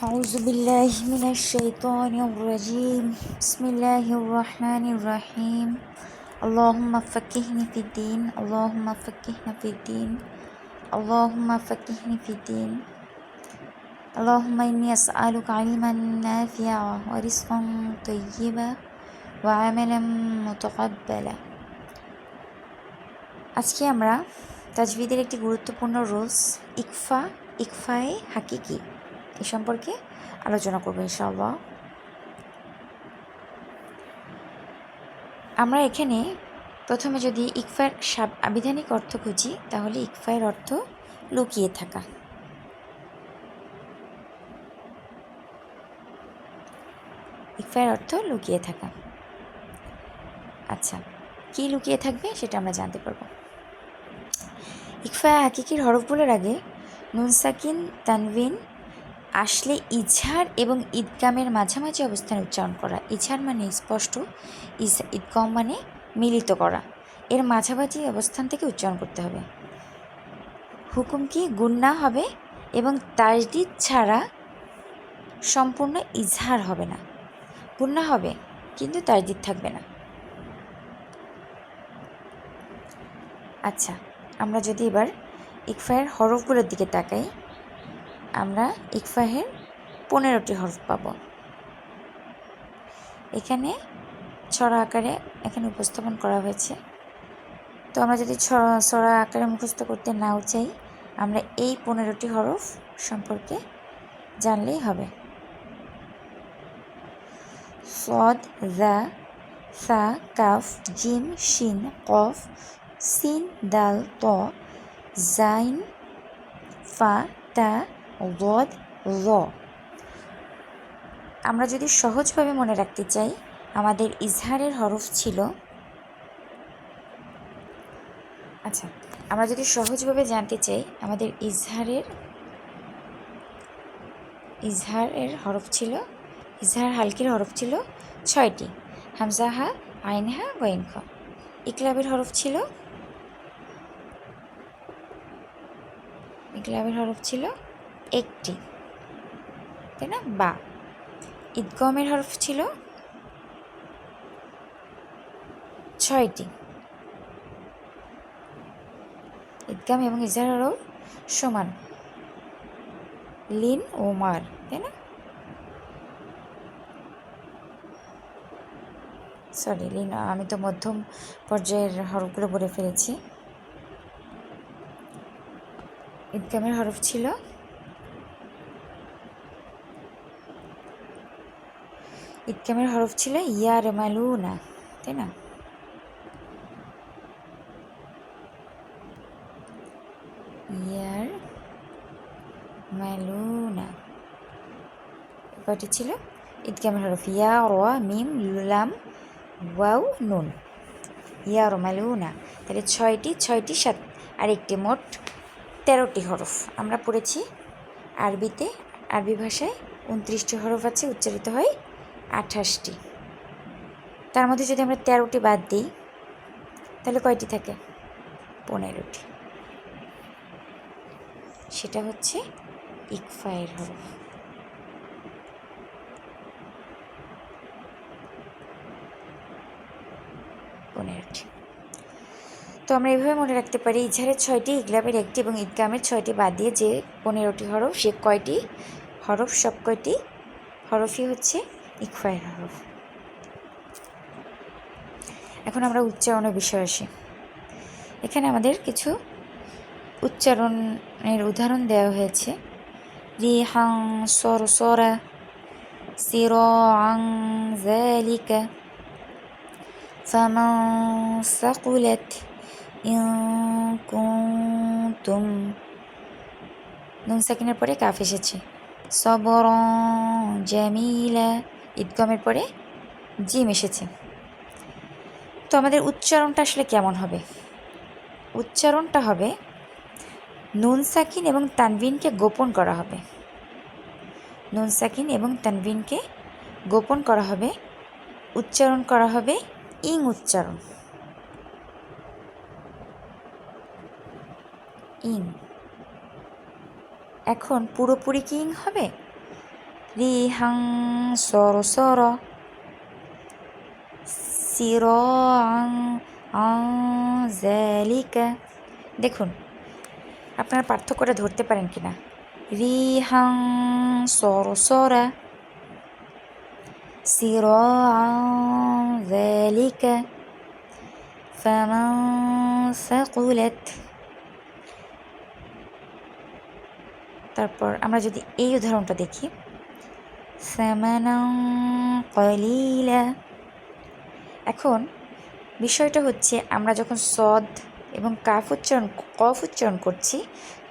أعوذ بالله من الشيطان الرجيم بسم الله الرحمن الرحيم اللهم فقهني في الدين اللهم فقهنا في الدين اللهم فقهني في الدين اللهم إني أسألك علما نافعا ورزقا طيبا وعملا متقبلا আজকে আমরা তাজভিদের একটি গুরুত্বপূর্ণ রুলস ইকফায়ে হাকিকি এ সম্পর্কে আলোচনা করব ইনশাআল্লাহ। আমরা এখানে প্রথমে যদি ইকফার আবিধানিক অর্থ খুঁজি তাহলে ইকফায়ের অর্থ লুকিয়ে থাকা। ইকফায়ের অর্থ লুকিয়ে থাকা। আচ্ছা, কি লুকিয়ে থাকবে সেটা আমরা জানতে পারবো। ইকফায়ে হাকিকির হরফগুলোর আগে নুন সাকিন তানভিন আসলে ইজহার এবং ইদগামের মাঝামাঝি অবস্থানে উচ্চারণ করা। ইজহার মানে স্পষ্ট, ইদগম মানে মিলিত করা। এর মাঝামাঝি অবস্থান থেকে উচ্চারণ করতে হবে। হুকুম কি? গুন্না হবে এবং তাজদিদ ছাড়া সম্পূর্ণ ইজহার হবে না। গুন্না হবে কিন্তু তাজদিদ থাকবে না। আচ্ছা, আমরা যদি এবার ইকফায়ের হরফগুলোর দিকে তাকাই, আমরা ইকফাহের 15টি হরফ পাব। এখানে ছড়া আকারে এখানে উপস্থাপন করা হয়েছে। তো আমরা যদি ছড়া আকারে মুখস্থ করতে নাও চাই, আমরা এই 15টি হরফ সম্পর্কে জানলেই হবে। সদ, যা, সা, কাফ, জিম, শিন, কফ, সিন, দাল, ত, জাইন, ফা, তা, গদ, র। আমরা যদি সহজভাবে মনে রাখতে চাই, আমাদের ইজহারের হরফ ছিল, আচ্ছা আমরা যদি সহজভাবে জানতে চাই, আমাদের ইজহারের হরফ ছিল, ইজহার হালকির হরফ ছিল 6টি। হামজা, হা, আইন, হা, গইন, খ। ইকলাবের হরফ ছিল 1টি, তাই না? বা। ইদগমের হরফ ছিল 6টি। ইদগাম এবং ইজহার হরফ সমান, লিন ও মার, তাই না? সরি, লিন, আমি তো মধ্যম পর্যায়ের হরফগুলো বলে ফেলেছি। ইদগামের হরফ ছিল ইয়ার মালুনা, তাই না? ইয়ার মালুনা কয়টি ছিল? ইদগামের হরফ ইয়া, র, মিম, লাম, ওয়াও, নুন। ইয়ার মালুনা, তাহলে 6টি 7 আর 1টি, মোট 13টি হরফ আমরা পড়েছি। আরবি ভাষায় 29টি হরফ আছে, উচ্চারিত হয় 28টি। তার মধ্যে যদি আমরা 13টি বাদ দিই তাহলে কয়টি থাকে? 15টি। সেটা হচ্ছে ইকফায়ের হরফ। তো আমরা এভাবে মনে রাখতে পারি, ইজহারের 6টি, ইকলাবের 1টি এবং ইদগামের 6টি বাদ দিয়ে যে 15টি হরফ, সে কয়টি হরফ? সব কয়টি হরফই হচ্ছে ইকফায়ের হরফ। এখন আমরা উচ্চারণের বিষয়ে আসি। এখানে আমাদের কিছু উচ্চারণের উদাহরণ দেওয়া হয়েছে। রিহাং সরসরা, সিরাআন যালিকা, ফামান সাকুলাত ইন কুনতুম। নুন সাকিনের পরে কাফ এসেছে। সবরান জামিলা, ইদগামের পরে জিম এসেছে। তো আমাদের উচ্চারণটা আসলে কেমন হবে? উচ্চারণটা হবে, নুন সাকিন এবং তানভিনকে গোপন করা হবে। নুন সাকিন এবং তানভিনকে গোপন করা হবে, উচ্চারণ করা হবে ইং উচ্চারণ। ইং। এখন পুরোপুরি কি ইং হবে? রিহাং সরসর, সিরাআন যালিকা। দেখুন আপনারা পার্থক্যটা ধরতে পারেন কিনা। রিহাং সরসরা, সিরাআন যালিকা, ফামান সাকুলাত। তারপর আমরা যদি এই উদাহরণটা দেখি, সামানান কলিলা। এখন বিষয়টা হচ্ছে আমরা যখন সদ এবং কফ উচ্চারণ করছি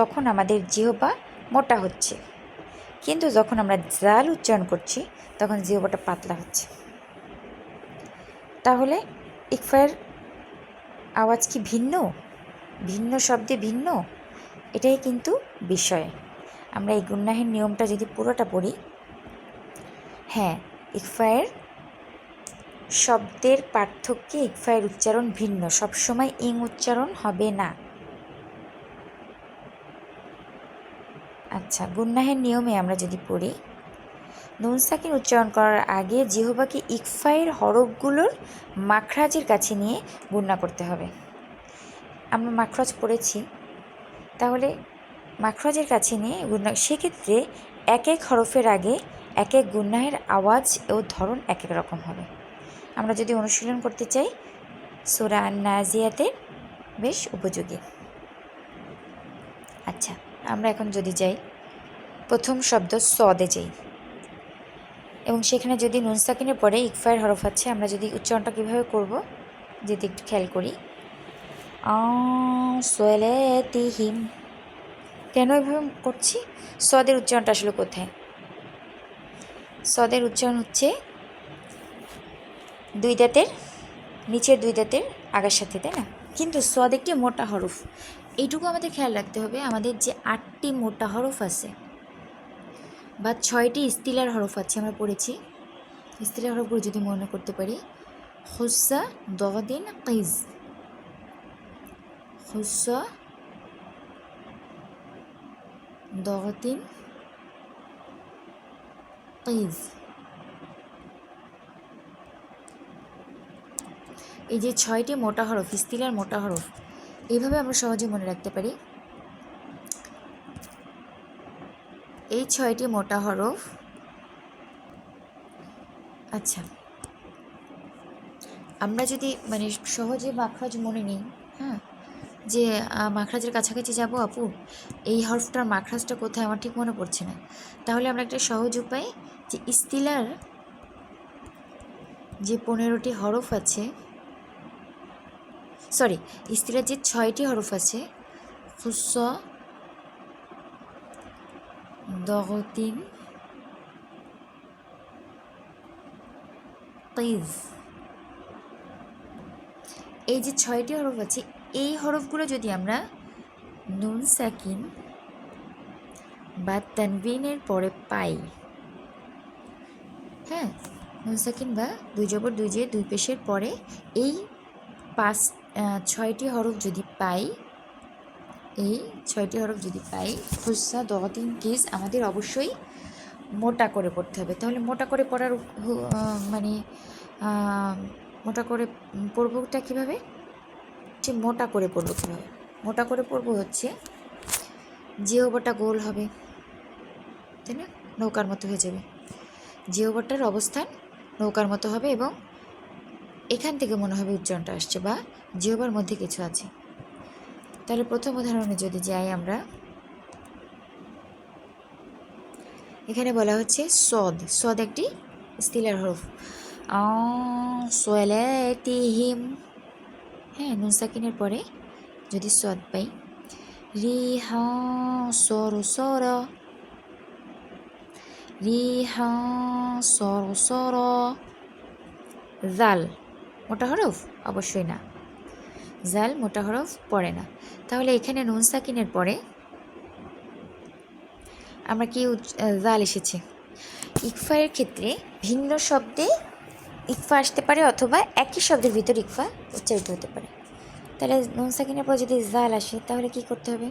তখন আমাদের জিহ্বা মোটা হচ্ছে, কিন্তু যখন আমরা জাল উচ্চারণ করছি তখন জিহ্বাটা পাতলা হচ্ছে। তাহলে ইকফার আওয়াজ কি ভিন্ন, ভিন্ন শব্দে ভিন্ন? এটাই কিন্তু বিষয়। আমরা এই গুন্নাহের নিয়মটা যদি পুরোটা পড়ি, হ্যাঁ, ইকফায়ের শব্দের পার্থক্যে ইকফায়ের উচ্চারণ ভিন্ন, সবসময় ইং উচ্চারণ হবে না। আচ্ছা, গুন্নাহের নিয়মে আমরা যদি পড়ি, নুন সাকিন উচ্চারণ করার আগে জিহ্বাকে ইকফায়ের হরফগুলোর মাখরাজের কাছে নিয়ে গুন্না করতে হবে। আমরা মাখরাজ পড়েছি, তাহলে মাখরাজের কাছে নিয়ে গুন্না, সেক্ষেত্রে এক এক হরফের আগে এক এক গুন্নাহের আওয়াজ ও ধরন এক এক রকম হবে। আমরা যদি অনুশীলন করতে চাই, সূরা আন-নাজিয়াতের বেশ উপযোগী। আচ্ছা, আমরা এখন যদি যাই প্রথম শব্দ সদে যাই, এবং সেখানে যদি নুন সাকিনের পরে ইকফায়ের হরফ আছে, আমরা যদি উচ্চারণটা কীভাবে করব যদি একটু খেয়াল করি, সলাতিহিম। কেন এভাবে করছি? সদের উচ্চারণটা আসলে কোথায়? সদের উচ্চারণ হচ্ছে দুই দাঁতের নিচের দুই দাঁতের আগার সাথে, তাই না? কিন্তু সদ একটি মোটা হরফ, এইটুকু আমাদের খেয়াল রাখতে হবে। আমাদের যে 8টি মোটা হরফ আছে বা 6টি ইস্তিলার হরফ আছে, আমরা পড়েছি, ইস্তিলার হরফগুলো যদি মনে করতে পারি, খুসা দদিন কিজ, খুসা দদিন কিজ। এই যে 6টি মোটা হরফ, ইস্তিলার মোটা হরফ, এইভাবে আমরা সহজে মনে রাখতে পারি। এই 6টি মোটা হরফ। আচ্ছা, আমরা যদি মানে সহজে মাখরাজ মনে নিই, হ্যাঁ, যে মাখরাজের কাছাকাছি যাব, আপু এই হরফটার মাখরাজটা কোথায় আমার ঠিক মনে পড়ছে না, তাহলে আমরা একটা সহজ উপায়, যে ইস্তিলার যে 15টি হরফ আছে, সরি, ইস্তিলার যে 6টি হরফ আছে, খুসা দগতিন কিজ, এই যে 6টি হরফ আছে, এই হরফগুলো যদি আমরা নুন সাকিন বা তানবিনের পরে পাই, হ্যাঁ, নুন সাকিন বা দুই জবর দুই জের দুই পেশের পরে এই 6টি হরফ যদি পাই, এই 6টি হরফ যদি পাই, খুসা দগতিন কিজ, আমাদের অবশ্যই মোটা করে পড়তে হবে। তাহলে মোটা করে পড়ার মানে মোটা করে পড়বটা কীভাবে? যে মোটা করে পড়বো কীভাবে? মোটা করে পড়বো হচ্ছে, জিহ্বাটা গোল হবে, তাই না? নৌকার মতো হয়ে যাবে, জিহ্বাটার অবস্থান নৌকার মতো হবে, এবং এখান থেকে মনে হবে উচ্চারণটা আসছে বা জিহ্বার মধ্যে কিছু আছে। তাহলে প্রথম উদাহরণে যদি যাই আমরা, এখানে বলা হচ্ছে সদ, সদ একটি ইস্তিলার হরফ, সলাতিহিম, হ্যাঁ, নুন সাকিনের পরে যদি সদ পাই, রিহা সরসর, রিহা সরসর, জাল মোটা হরফ অবশ্যই না, জাল মোটা হরফ পড়ে না। তাহলে এখানে নুন সাকিনের পরে আমরা কি জাল এসেছে। ইকফায়ের ক্ষেত্রে ভিন্ন শব্দে ইকফা আসতে পারে, অথবা একই শব্দের ভিতর ইকফা উচ্চারিত হতে পারে। তাহলে নুন সাকিনের পর যদি জাল আসে, তাহলে কি করতে হবে?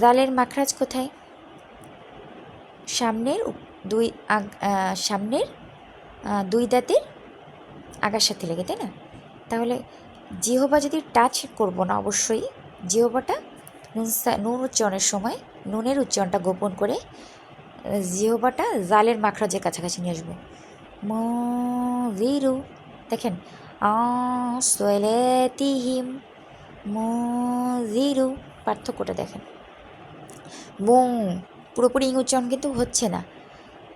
জালের মাখরাজ কোথায়? সামনের সামনের দুই দাঁতের আগার সাথে লেগে, তাই না? তাহলে জিহ্বা যদি টাচ করব না, অবশ্যই জিহ্বাটা নুন উচ্চারণের সময় নুনের উচ্চারণটা গোপন করে জিহ্বাটা জালের মাখরাজের কাছাকাছি নিয়ে আসবো। মুযিরু, দেখেন আসলাতিহিম, মুযিরু, পার্থক্যটা দেখেন। মুং পুরোপুরি ইং উচ্চারণ কিন্তু হচ্ছে না।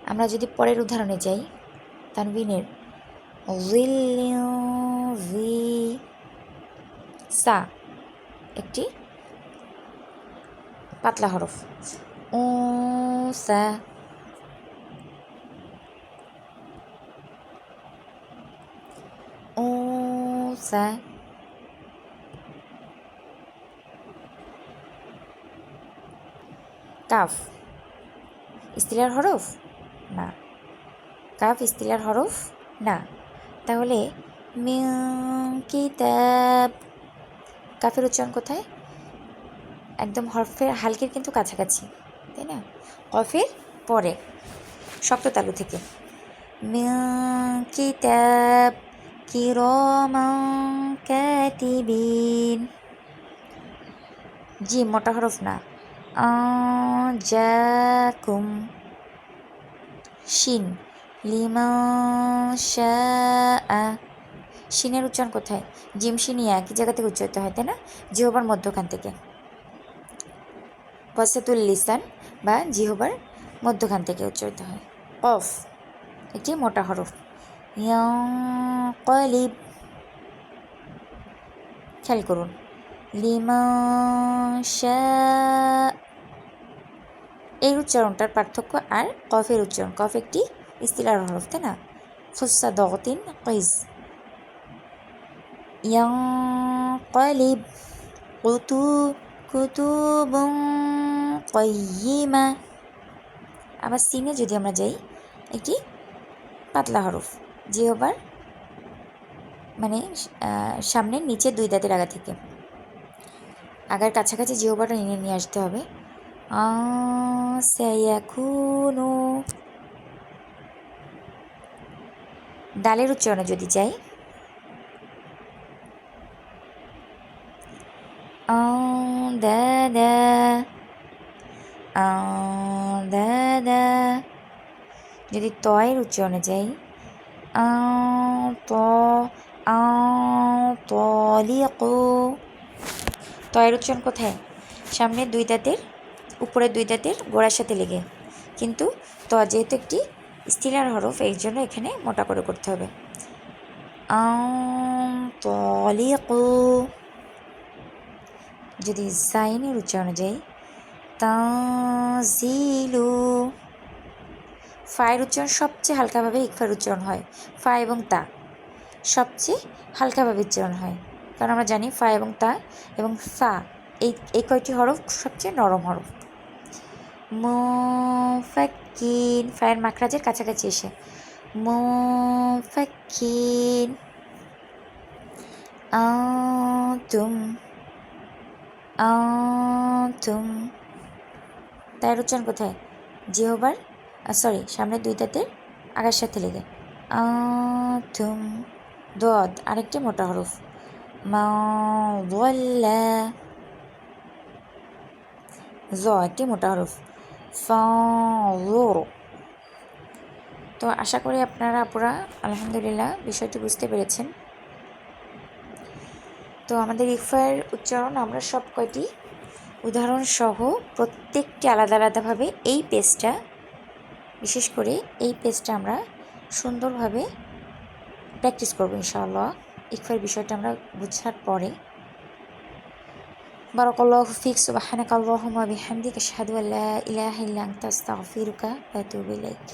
আমরা যদি পরের উদাহরণে যাই, তানবিনের সা একটি পাতলা হরফ, ও সা, ও সা। কাফ ইস্তিলার হরফ না, কাফ ইস্তিলার হরফ না। তাহলে মিন কিতাব, কাফের উচ্চারণ কোথায়? একদম হরফের হালকের কিন্তু কাছাকাছি, তাই না? কফের পরে শক্ত তালু থেকে। মিন কিতাব কিরামান কাতিবিন, জি মোটা হরফ না। জাকুম, শিন লিমান শাআ, শিনের উচ্চারণ কোথায়? জিম শিনিয়া একই জায়গা থেকে উচ্চারিত হয়, তাই না? জিহ্বার মধ্যখান থেকে। ওয়াসাতুল লিসান বা জিহ্বার মধ্যখান থেকে উচ্চারিত হয়। কফ একটি মোটা হরফ। ইয়ানকালিব, খেয়াল করুন। লিমান শাআ, এই উচ্চারণটার পার্থক্য আর কফের উচ্চারণ। কফ একটি ইস্তিলার হরফ, তাই না? খুসা দগতিন কইজ। ইয়ানকালিব কুতুবুন কাইয়িমা। আবার সিনে যদি আমরা যাই, একটি পাতলা হরফ, জিহ্বার মানে সামনের নিচে দুই দাঁতের আগা থেকে আগার কাছাকাছি জিহ্বাটা নিয়ে আসতে হবে। সায়াকুনু, ডালের উচ্চারণে যদি যাই, দাদা দাদা। যদি তয়ের উচ্চারণে যাই, তলিকু, তয়ের উচ্চারণ কোথায়? সামনের দুই দাঁতের উপরের দুই দাঁতের গোড়ার সাথে লেগে, কিন্তু ত যেহেতু একটি ইস্তিলার হরফ, এই জন্য এখানে মোটা করে করতে হবে। তলিকু। যদি জাইনের উচ্চারণে যাই, তানজিলু, ফায়ের উচ্চারণ সবচেয়ে হালকাভাবে ইকফার উচ্চারণ হয়। ফা এবং তা সবচেয়ে হালকাভাবে উচ্চারণ হয়, কারণ আমরা জানি ফা এবং তা এবং সা এই কয়টি হরফ সবচেয়ে নরম হরফ। মুফাক্কিন, ফায়ের মাখরাজের কাছাকাছি এসে। মুফাক্কিন। আনতুম আনতুম, তার উচ্চারণ কোথায়? জিহ্বার সামনের দুই দাঁতের আগার সাথে লেগে। আনতুম। দদ আরেকটি মোটা হরফ। মাওয়াল্লা, জ একটি মোটা হরফ। ফাযুরু। তো আশা করি আপনারা আপুরা আলহামদুলিল্লাহ বিষয়টি বুঝতে পেরেছেন। তো আমাদের ইকফার উচ্চারণ আমরা সব কয়টি উদাহরণ সহ প্রত্যেকটি আলাদা আলাদাভাবে এই পেজটা, বিশেষ করে এই পেজটা আমরা সুন্দরভাবে প্র্যাকটিস করবো ইনশাআল্লাহ। ইকফার বিষয়টা আমরা বুঝার পরে। বারাকাল্লাহু ফিক, সুবহানাকা আল্লাহুম্মা বিহামদিকা আশহাদু আল্লা ইলাহা ইল্লা আনতা আস্তাগফিরুকা ওয়া আতুবু ইলাইক।